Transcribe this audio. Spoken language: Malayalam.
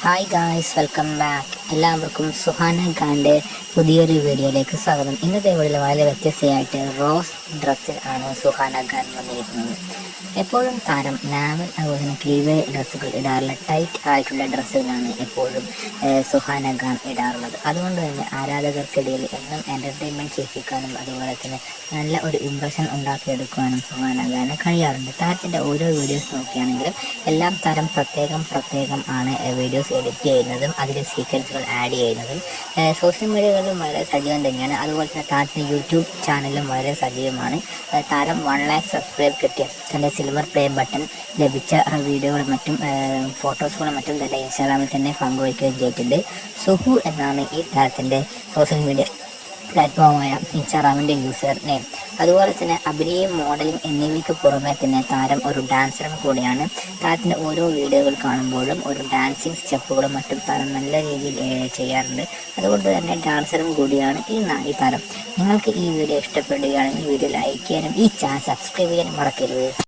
Hi guys, welcome back. എല്ലാവർക്കും സുഹാന ഖാൻ്റെ പുതിയൊരു വീഡിയോയിലേക്ക് സ്വാഗതം. ഇന്നത്തെ വീഡിയോയിൽ വളരെ വ്യത്യസ്തമായിട്ട് റോസ് ഡ്രസ്സിൽ ആണ് സുഹാന ഖാൻ വന്നിരിക്കുന്നത്. എപ്പോഴും താരം നാവൽ അതുപോലെ തന്നെ ക്ലീവേ ഡ്രസ്സുകൾ ഇടാറുള്ള ടൈറ്റ് ആയിട്ടുള്ള ഡ്രസ്സുകളാണ് എപ്പോഴും സുഹാന ഖാൻ ഇടാറുള്ളത്. അതുകൊണ്ട് തന്നെ ആരാധകർക്കിടയിൽ എന്നും എൻ്റർടൈൻമെൻറ്റ് ചെയ്യിപ്പിക്കാനും അതുപോലെ തന്നെ നല്ല ഒരു ഇംപ്രഷൻ ഉണ്ടാക്കിയെടുക്കുവാനും സുഹാന ഖാന് കഴിയാറുണ്ട്. താരത്തിൻ്റെ ഓരോ വീഡിയോസ് നോക്കുകയാണെങ്കിലും എല്ലാം താരം പ്രത്യേകം ആണ് വീഡിയോസ് എഡിറ്റ് ചെയ്യുന്നതും അതിൽ സീക്വൻസുകൾ ആഡ് ചെയ്യുന്നതും. സോഷ്യൽ മീഡിയകളിലും വളരെ സജീവം തന്നെയാണ്. അതുപോലെ തന്നെ താരത്തിൻ്റെ യൂട്യൂബ് ചാനലും വളരെ സജീവമാണ്. താരം 1 lakh സബ്സ്ക്രൈബ് കിട്ടിയ തൻ്റെ സിൽവർ പ്ലേ ബട്ടൺ ലഭിച്ച വീഡിയോകളും മറ്റും ഫോട്ടോസുകളും മറ്റും തന്നെ ഇൻസ്റ്റാഗ്രാമിൽ തന്നെ പങ്കുവയ്ക്കുകയും ചെയ്തിട്ടുണ്ട്. സുഹു എന്നാണ് ഈ താരത്തിൻ്റെ സോഷ്യൽ മീഡിയ പ്ലാറ്റ്ഫോമായ ഇൻസ്റ്റാഗ്രാമിൻ്റെ യൂസർ നെയിം. അതുപോലെ തന്നെ അഭിനയം, മോഡലിംഗ് എന്നിവയ്ക്ക് പുറമെ തന്നെ താരം ഒരു ഡാൻസറും കൂടിയാണ്. താരത്തിൻ്റെ ഓരോ വീഡിയോകൾ കാണുമ്പോഴും ഒരു ഡാൻസിങ് സ്റ്റെപ്പുകളും മറ്റും താരം നല്ല രീതിയിൽ ചെയ്യാറുണ്ട്. അതുകൊണ്ട് തന്നെ ഡാൻസറും കൂടിയാണ് ഈ താരം. നിങ്ങൾക്ക് ഈ വീഡിയോ ഇഷ്ടപ്പെടുകയാണെങ്കിൽ വീഡിയോ ലൈക്ക് ചെയ്യാനും ഈ ചാനൽ സബ്സ്ക്രൈബ് ചെയ്യാനും മറക്കരുത്.